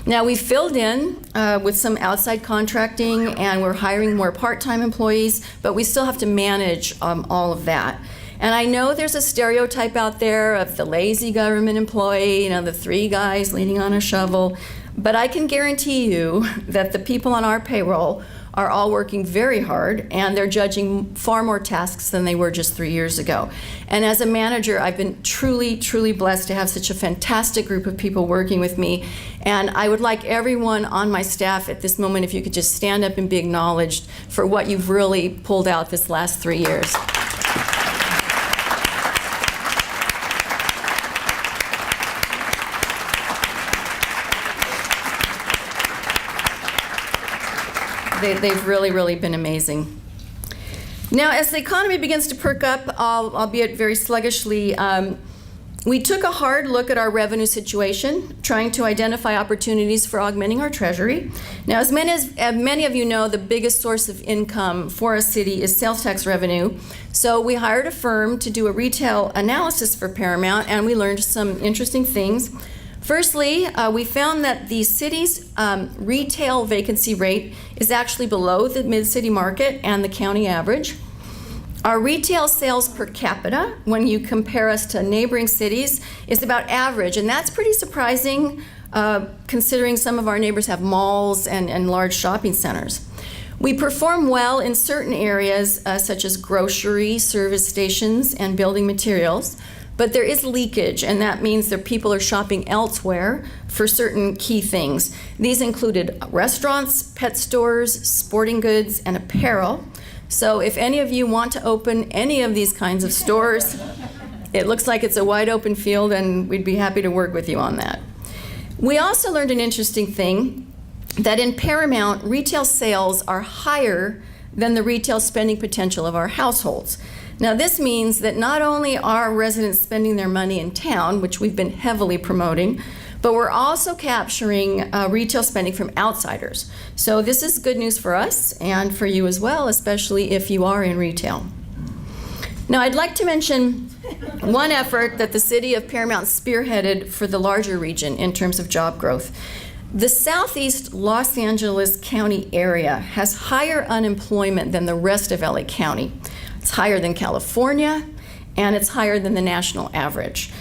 Now, we filled in with some outside contracting, and we're hiring more part-time employees, but we still have to manage all of that. And I know there's a stereotype out there of the lazy government employee, the 3 guys leaning on a shovel, but I can guarantee you that the people on our payroll are all working very hard, and they're judging far more tasks than they were just 3 years ago. And as a manager, I've been truly, truly blessed to have such a fantastic group of people working with me. And I would like everyone on my staff at this moment, if you could just stand up and be acknowledged for what you've really pulled out this last 3 years. They've really, really been amazing. Now, as the economy begins to perk up, albeit very sluggishly, we took a hard look at our revenue situation, trying to identify opportunities for augmenting our treasury. Now, as many of you know, the biggest source of income for a city is sales tax revenue. So we hired a firm to do a retail analysis for Paramount, and we learned some interesting things. Firstly, we found that the city's retail vacancy rate is actually below the mid-city market and the county average. Our retail sales per capita, when you compare us to neighboring cities, is about average, and that's pretty surprising considering some of our neighbors have malls and large shopping centers. We perform well in certain areas such as grocery, service stations, and building materials. But there is leakage, and that means that people are shopping elsewhere for certain key things. These included restaurants, pet stores, sporting goods, and apparel. So if any of you want to open any of these kinds of stores, it looks like it's a wide open field, and we'd be happy to work with you on that. We also learned an interesting thing, that in Paramount, retail sales are higher than the retail spending potential of our households. Now, this means that not only are residents spending their money in town, which we've been heavily promoting, but we're also capturing retail spending from outsiders. So this is good news for us and for you as well, especially if you are in retail. Now, I'd like to mention one effort that the city of Paramount spearheaded for the larger region in terms of job growth. The Southeast Los Angeles County area has higher unemployment than the rest of LA County. It's higher than California, and it's higher than the national average.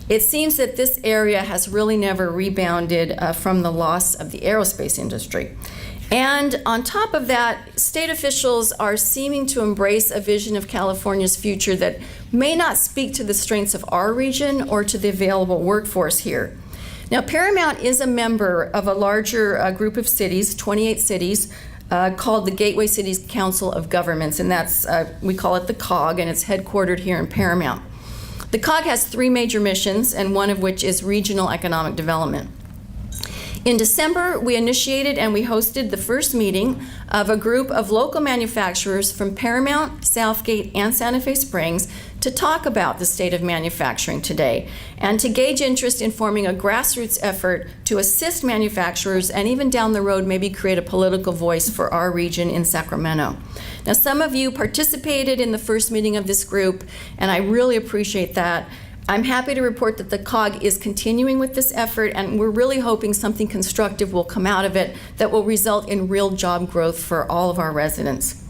It seems that this area has really never rebounded from the loss of the aerospace industry. And on top of that, state officials are seeming to embrace a vision of California's future that may not speak to the strengths of our region or to the available workforce here. Now, Paramount is a member of a larger group of cities, 28 cities, called the Gateway Cities Council of Governments, and that's, we call it the COG, and it's headquartered here in Paramount. The COG has 3 major missions, and one of which is regional economic development. In December, we initiated and we hosted the first meeting of a group of local manufacturers from Paramount, Southgate, and Santa Fe Springs to talk about the state of manufacturing today and to gauge interest in forming a grassroots effort to assist manufacturers and even down the road maybe create a political voice for our region in Sacramento. Now, some of you participated in the first meeting of this group, and I really appreciate that. I'm happy to report that the COG is continuing with this effort, and we're really hoping something constructive will come out of it that will result in real job growth for all of our residents.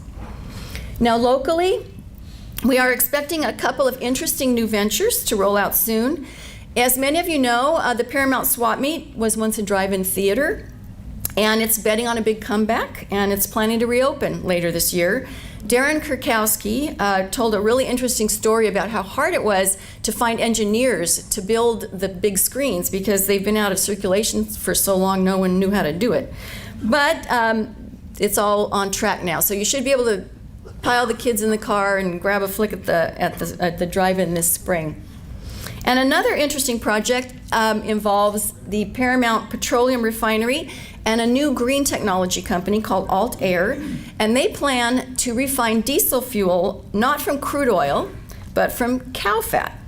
Now, locally, we are expecting a couple of interesting new ventures to roll out soon. As many of you know, the Paramount Swap Meet was once a drive-in theater, and it's betting on a big comeback, and it's planning to reopen later this year. Darren Kurkowski told a really interesting story about how hard it was to find engineers to build the big screens because they've been out of circulation for so long no one knew how to do it. But it's all on track now, so you should be able to pile the kids in the car and grab a flick at the drive-in this spring. And another interesting project involves the Paramount Petroleum refinery and a new green technology company called Altair, and they plan to refine diesel fuel not from crude oil, but from cow fat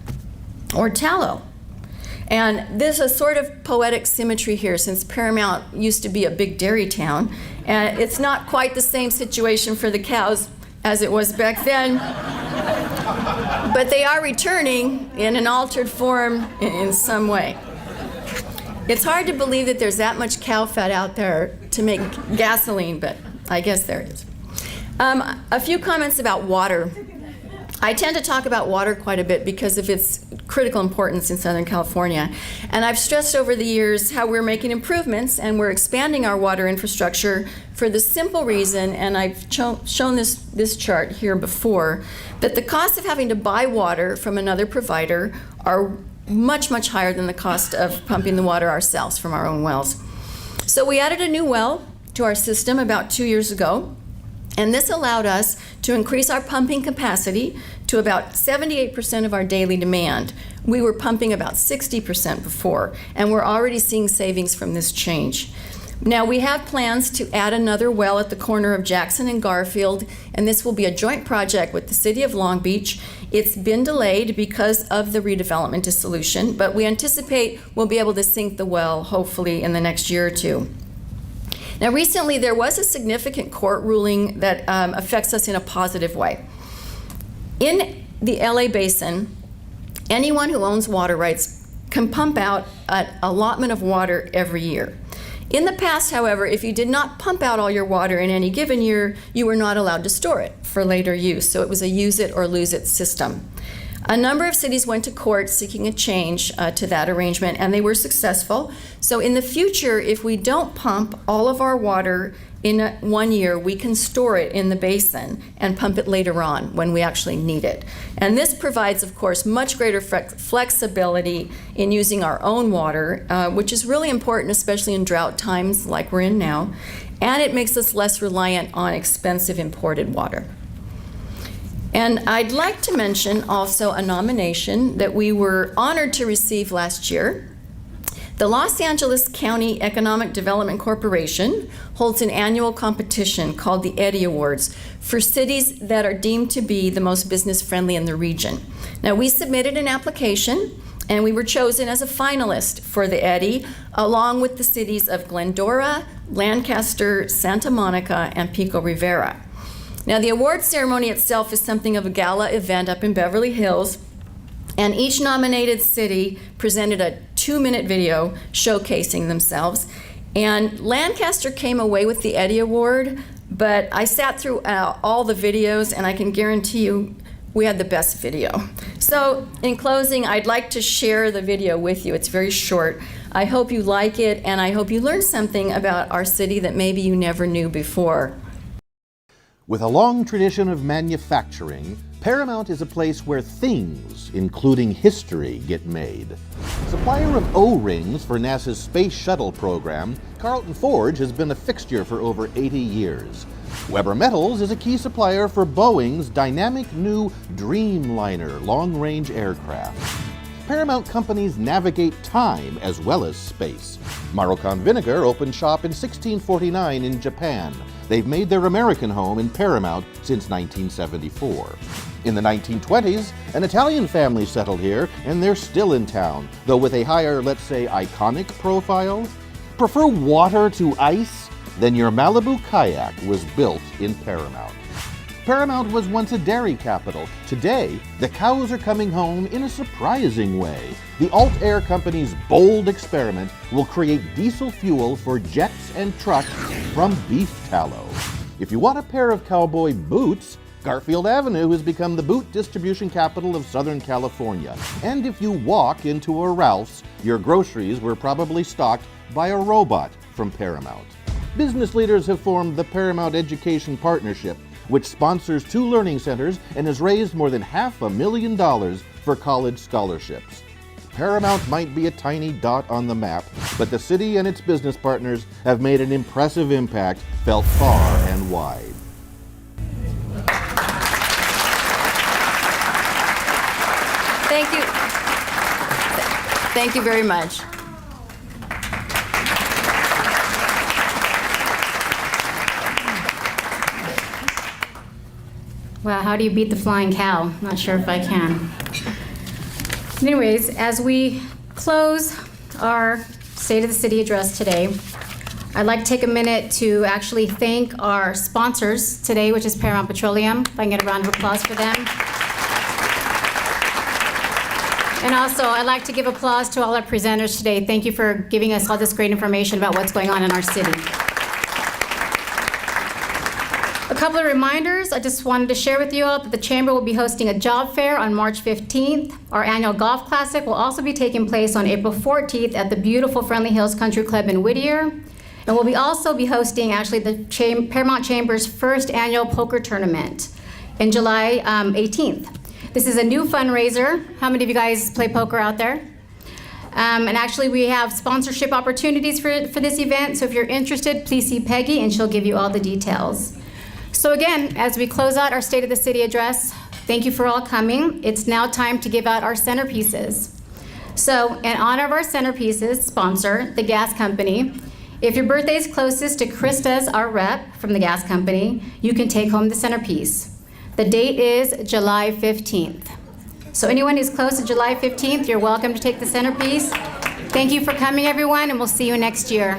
or tallow. And there's a sort of poetic symmetry here since Paramount used to be a big dairy town, and it's not quite the same situation for the cows as it was back then. But they are returning in an altered form in some way. It's hard to believe that there's that much cow fat out there to make gasoline, but I guess there is. A few comments about water. I tend to talk about water quite a bit because of its critical importance in Southern California. And I've stressed over the years how we're making improvements and we're expanding our water infrastructure for the simple reason, and I've shown this chart here before, that the cost of having to buy water from another provider are much, much higher than the cost of pumping the water ourselves from our own wells. So we added a new well to our system about 2 years ago, and this allowed us to increase our pumping capacity to about 78% of our daily demand. We were pumping about 60% before, and we're already seeing savings from this change. Now, we have plans to add another well at the corner of Jackson and Garfield, and this will be a joint project with the City of Long Beach. It's been delayed because of the redevelopment dissolution, but we anticipate we'll be able to sink the well hopefully in the next year or two. Now, recently there was a significant court ruling that affects us in a positive way. In the LA Basin, anyone who owns water rights can pump out an allotment of water every year. In the past, however, if you did not pump out all your water in any given year, you were not allowed to store it for later use. So it was a use it or lose it system. A number of cities went to court seeking a change to that arrangement, and they were successful. So in the future, if we don't pump all of our water in 1 year, we can store it in the basin and pump it later on when we actually need it. And this provides, of course, much greater flexibility in using our own water, which is really important, especially in drought times like we're in now. And it makes us less reliant on expensive imported water. And I'd like to mention also a nomination that we were honored to receive last year. The Los Angeles County Economic Development Corporation holds an annual competition called the Eddy Awards for cities that are deemed to be the most business-friendly in the region. Now, we submitted an application, and we were chosen as a finalist for the Eddy, along with the cities of Glendora, Lancaster, Santa Monica, and Pico Rivera. Now, the award ceremony itself is something of a gala event up in Beverly Hills, and each nominated city presented a 2-minute video showcasing themselves. And Lancaster came away with the Eddy Award, but I sat through all the videos, and I can guarantee you We had the best video. So in closing, I'd like to share the video with you. It's very short. I hope you like it, and I hope you learn something about our city that maybe you never knew before. With a long tradition of manufacturing, Paramount is a place where things, including history, get made. Supplier of O-rings for NASA's Space Shuttle program, Carlton Forge has been a fixture for over 80 years. Weber Metals is a key supplier for Boeing's dynamic new Dreamliner long-range aircraft. Paramount companies navigate time as well as space. Marukan Vinegar opened shop in 1649 in Japan. They've made their American home in Paramount since 1974. In the 1920s, an Italian family settled here, and they're still in town, though with a higher, let's say, iconic profile. Prefer water to ice? Then your Malibu kayak was built in Paramount. Paramount was once a dairy capital. Today, the cows are coming home in a surprising way. The Altair Company's bold experiment will create diesel fuel for jets and trucks from beef tallow. If you want a pair of cowboy boots, Garfield Avenue has become the boot distribution capital of Southern California. And if you walk into a Ralph's, your groceries were probably stocked by a robot from Paramount. Business leaders have formed the Paramount Education Partnership, which sponsors 2 learning centers and has raised more than $500,000 for college scholarships. Paramount might be a tiny dot on the map, but the city and its business partners have made an impressive impact felt far and wide. Thank you. Thank you very much. Wow, how do you beat the flying cow? Not sure if I can. Anyways, as we close our State of the City address today, I'd like to take a minute to actually thank our sponsors today, which is Paramount Petroleum. If I can get a round of applause for them. And also, I'd like to give applause to all our presenters today. Thank you for giving us all this great information about what's going on in our city. A couple of reminders. I just wanted to share with you all that the Chamber will be hosting a job fair on March 15th. Our annual golf classic will also be taking place on April 14th at the beautiful Friendly Hills Country Club in Whittier. And we'll also be hosting actually the Paramount Chamber's first annual poker tournament in July 18th. This is a new fundraiser. How many of you guys play poker out there? And actually we have sponsorship opportunities for this event. So if you're interested, please see Peggy and she'll give you all the details. So again, as we close out our State of the City address, thank you for all coming. It's now time to give out our centerpieces. So in honor of our centerpieces sponsor, the gas company, if your birthday is closest to Krista's, our rep from the gas company, you can take home the centerpiece. The date is July 15th. So anyone who's close to July 15th, you're welcome to take the centerpiece. Thank you for coming, everyone, and we'll see you next year.